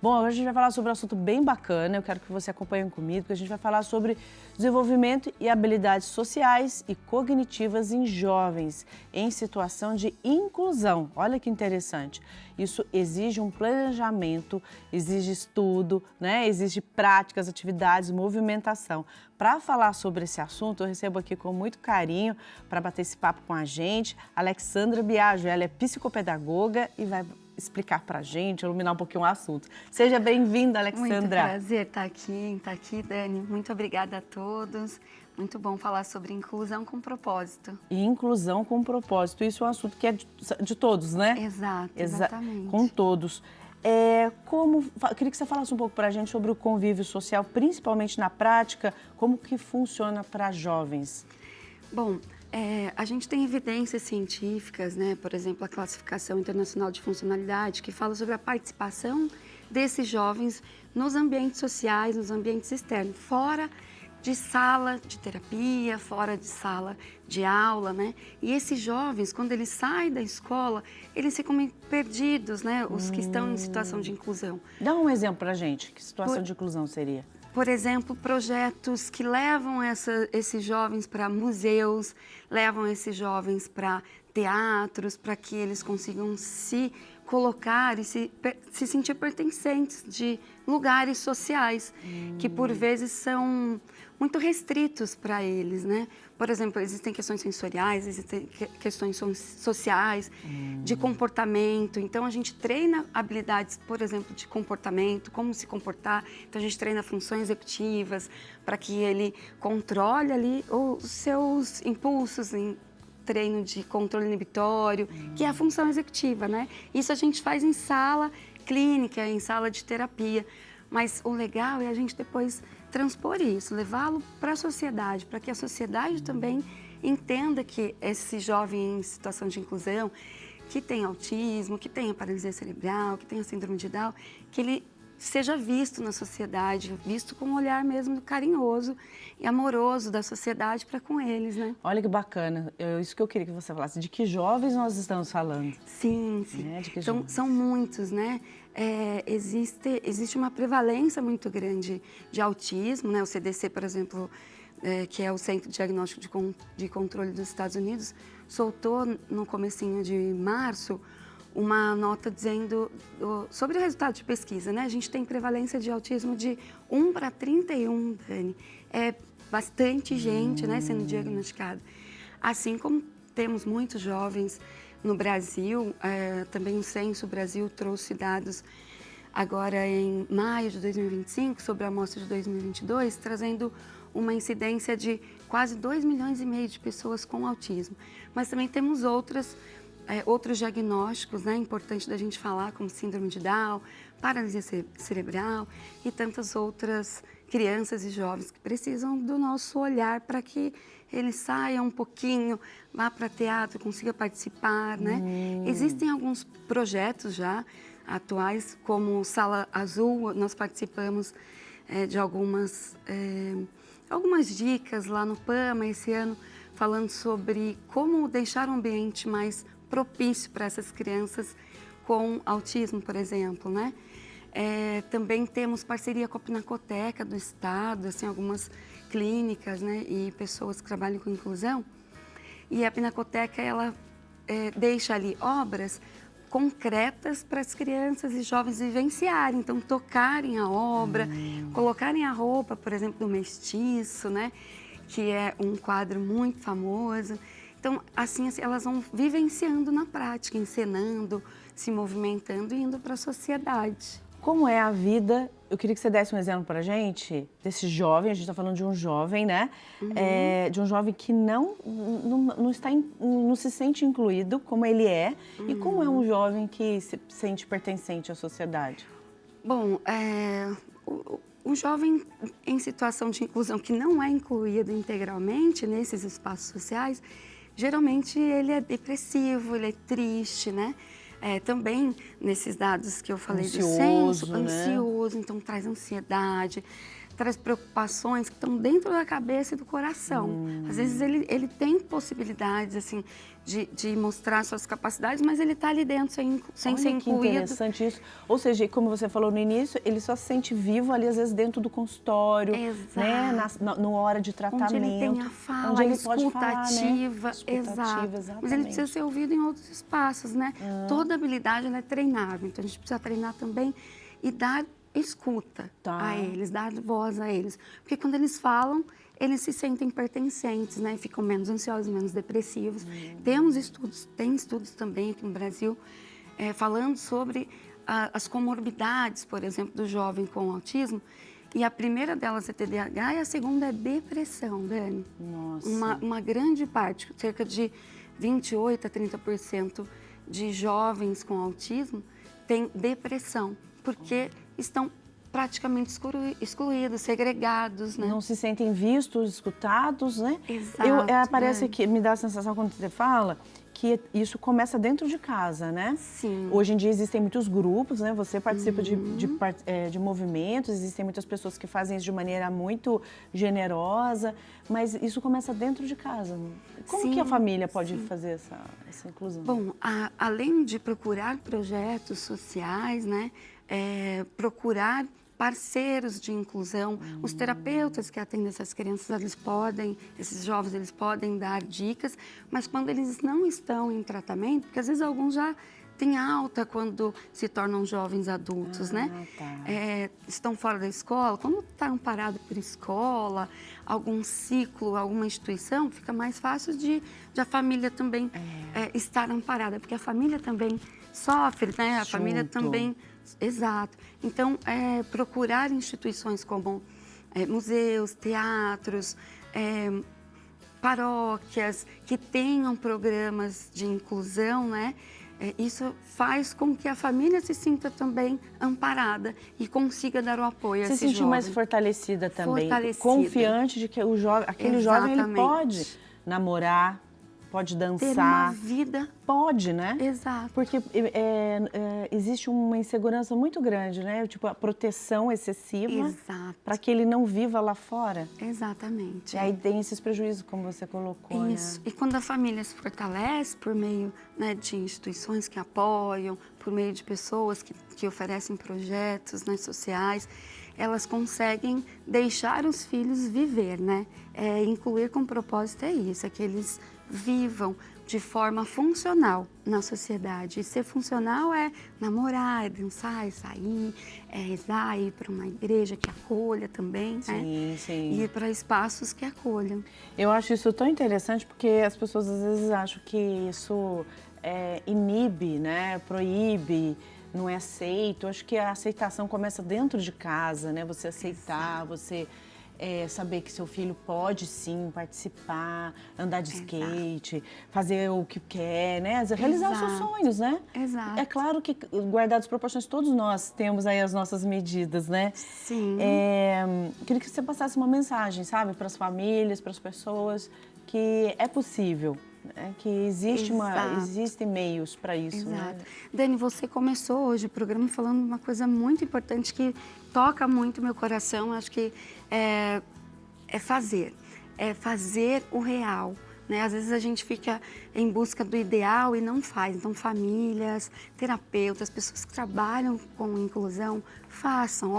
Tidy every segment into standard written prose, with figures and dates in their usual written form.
Bom, hoje a gente vai falar sobre um assunto bem bacana, eu quero que você acompanhe comigo, porque a gente vai falar sobre desenvolvimento e habilidades sociais e cognitivas em jovens em situação de inclusão. Olha que interessante. Isso exige um planejamento, exige estudo, né? Exige práticas, atividades, movimentação. Para falar sobre esse assunto, eu recebo aqui com muito carinho, para bater esse papo com a gente, Alexandra Biagio. Ela é psicopedagoga e vai explicar para a gente, iluminar um pouquinho o assunto. Seja bem-vinda, Alexandra. Muito prazer estar aqui, Dani. Muito obrigada a todos. Muito bom falar sobre inclusão com propósito. E inclusão com propósito. Isso é um assunto que é de todos, né? Exato, exatamente. Com todos. Eu queria que você falasse um pouco para a gente sobre o convívio social, principalmente na prática, como que funciona para jovens. Bom, a gente tem evidências científicas, né? Por exemplo, a Classificação Internacional de Funcionalidade, que fala sobre a participação desses jovens nos ambientes sociais, nos ambientes externos, fora de sala de terapia, fora de sala de aula, né? E esses jovens, quando eles saem da escola, eles ficam meio perdidos, né? Os que estão em situação de inclusão. Dá um exemplo pra gente, que situação de inclusão seria? Por exemplo, projetos que levam esses jovens para museus, levam esses jovens para teatros, para que eles consigam se colocar e se sentir pertencentes de lugares sociais, que por vezes são muito restritos para eles, né? Por exemplo, existem questões sensoriais, existem questões sociais, de comportamento. Então, a gente treina habilidades, por exemplo, de comportamento, como se comportar. Então, a gente treina funções executivas para que ele controle ali os seus impulsos em treino de controle inibitório, que é a função executiva, né? Isso a gente faz em sala clínica, em sala de terapia. Mas o legal é a gente depois transpor isso, levá-lo para a sociedade, para que a sociedade também entenda que esse jovem em situação de inclusão, que tem autismo, que tem a paralisia cerebral, que tem a síndrome de Down, que ele seja visto na sociedade, visto com um olhar mesmo carinhoso e amoroso da sociedade para com eles, né? Olha que bacana, isso que eu queria que você falasse, de que jovens nós estamos falando? Sim, sim. Né? São muitos, né? Existe uma prevalência muito grande de autismo, né? O CDC, por exemplo, que é o Centro de Diagnóstico de Controle dos Estados Unidos, soltou no comecinho de março uma nota dizendo sobre o resultado de pesquisa, né? A gente tem prevalência de autismo de 1 para 31, Dani. É bastante gente, né, sendo diagnosticada. Assim como temos muitos jovens no Brasil, também o Censo Brasil trouxe dados agora em maio de 2025, sobre a amostra de 2022, trazendo uma incidência de quase 2,5 milhões de pessoas com autismo. Mas também temos outros diagnósticos, né, importantes da gente falar, como síndrome de Down, paralisia cerebral e tantas outras crianças e jovens que precisam do nosso olhar para que eles saiam um pouquinho, vá para teatro, consiga participar, né? Existem alguns projetos já atuais, como Sala Azul, nós participamos de algumas dicas lá no PAMA esse ano, falando sobre como deixar um ambiente mais propício para essas crianças com autismo, por exemplo, né? Também temos parceria com a Pinacoteca do Estado, assim, algumas clínicas, né, e pessoas que trabalham com inclusão. E a Pinacoteca, ela deixa ali obras concretas para as crianças e jovens vivenciarem, então tocarem a obra, colocarem a roupa, por exemplo, do Mestiço, né, que é um quadro muito famoso. Então, assim, elas vão vivenciando na prática, encenando, se movimentando e indo para a sociedade. Como é a vida? Eu queria que você desse um exemplo para a gente desse jovem, a gente está falando de um jovem, né? De um jovem que não se sente incluído como ele é. E como é um jovem que se sente pertencente à sociedade? Bom, o jovem em situação de inclusão que não é incluído integralmente nesses espaços sociais, geralmente ele é depressivo, ele é triste, né? Também nesses dados que eu falei do censo, ansioso, então traz ansiedade, traz preocupações que estão dentro da cabeça e do coração. Às vezes ele tem possibilidades assim de mostrar suas capacidades, mas ele está ali dentro sem ser incluído. Que interessante isso. Ou seja, como você falou no início, ele só se sente vivo ali, às vezes, dentro do consultório, né? Na hora de tratamento. Onde ele tem a fala, onde ele escuta pode falar, ativa. né? Escuta ativa, exatamente. Mas ele precisa ser ouvido em outros espaços, né? Toda habilidade ela é treinável, então a gente precisa treinar também e dar escuta a eles, dar voz a eles. Porque quando eles falam, eles se sentem pertencentes, né? Ficam menos ansiosos, menos depressivos. Tem estudos também aqui no Brasil falando sobre as comorbidades, por exemplo, do jovem com autismo. E a primeira delas é TDAH e a segunda é depressão, Dani. Nossa. Uma grande parte, cerca de 28% a 30% de jovens com autismo têm depressão, porque estão praticamente excluídos, segregados, né? Não se sentem vistos, escutados, né? Exato. Parece que me dá a sensação quando você fala que isso começa dentro de casa, né? Sim. Hoje em dia existem muitos grupos, né? Você participa de movimentos, existem muitas pessoas que fazem isso de maneira muito generosa, mas isso começa dentro de casa. Como que a família pode fazer essa inclusão? Bom, além de procurar projetos sociais, né? Procurar parceiros de inclusão, os terapeutas que atendem essas crianças, esses jovens, eles podem dar dicas, mas quando eles não estão em tratamento, porque às vezes alguns já têm alta quando se tornam jovens adultos, né? Estão fora da escola, quando está amparado por escola, algum ciclo, alguma instituição, fica mais fácil de a família também estar amparada, porque a família também sofre, né? A família também... Exato. Então, procurar instituições como museus, teatros, paróquias que tenham programas de inclusão, né? Isso faz com que a família se sinta também amparada e consiga dar o apoio a esse jovem. Se sentir mais fortalecida também, confiante de que aquele jovem ele pode namorar, pode dançar. Ter uma vida. Pode, né? Exato. Porque existe uma insegurança muito grande, né? Tipo, a proteção excessiva para que ele não viva lá fora. Exatamente. E aí tem esses prejuízos, como você colocou, Isso. né? E quando a família se fortalece por meio, né, de instituições que apoiam, por meio de pessoas que oferecem projetos, né, sociais, elas conseguem deixar os filhos viver, né? Incluir com propósito é isso, é que eles vivam de forma funcional na sociedade. E ser funcional é namorar, é dançar, sair, rezar, ir para uma igreja que acolha também, sim, né? Sim. Ir para espaços que acolham. Eu acho isso tão interessante porque as pessoas às vezes acham que isso inibe, né? Proíbe, não é aceito. Eu acho que a aceitação começa dentro de casa, né? Você aceitar, você saber que seu filho pode sim participar, andar de skate, fazer o que quer, né? Realizar os seus sonhos, né? Exato. É claro que, guardadas as proporções, todos nós temos aí as nossas medidas, né? Sim. Queria que você passasse uma mensagem, sabe? Para as famílias, para as pessoas, que é possível. Que existem meios para isso. Exato. Né? Dani, você começou hoje o programa falando uma coisa muito importante que toca muito meu coração. Acho que é fazer o real. Né? Às vezes a gente fica em busca do ideal e não faz. Então, famílias, terapeutas, pessoas que trabalham com inclusão, façam,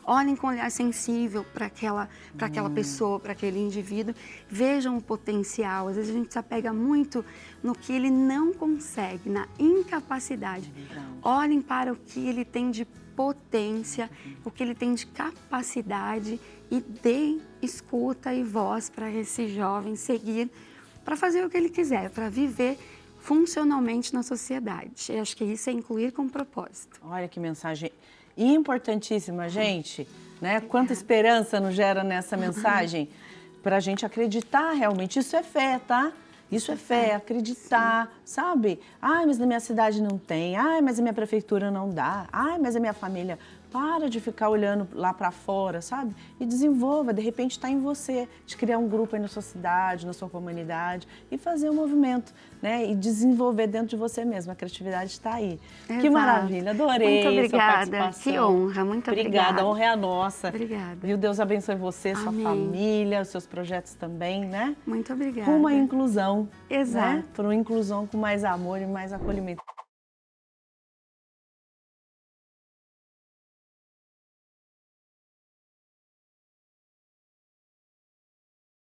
olhem com um olhar sensível para aquela pessoa, para aquele indivíduo, vejam o potencial. Às vezes a gente se apega muito no que ele não consegue, na incapacidade. Olhem para o que ele tem de potência, o que ele tem de capacidade e deem escuta e voz para esse jovem seguir, para fazer o que ele quiser, para viver funcionalmente na sociedade. Eu acho que isso é incluir com propósito. Olha que mensagem importantíssima, gente, né? Quanta esperança nos gera nessa mensagem para a gente acreditar realmente. Isso é fé, tá? Isso é fé, acreditar, sabe? Ai, mas na minha cidade não tem. Ai, mas a minha prefeitura não dá. Ai, mas a minha família. Para de ficar olhando lá para fora, sabe? E desenvolva, de repente está em você, de criar um grupo aí na sua cidade, na sua comunidade e fazer um movimento, né? E desenvolver dentro de você mesmo, a criatividade está aí. Exato. Que maravilha, adorei. Muito obrigada, sua participação. que honra, muito obrigada. A honra é a nossa. Obrigada. E o Deus abençoe você, sua Amém. família, os seus projetos também, né? Muito obrigada. Rumo à inclusão. Exato. Né? Para uma inclusão com mais amor e mais acolhimento.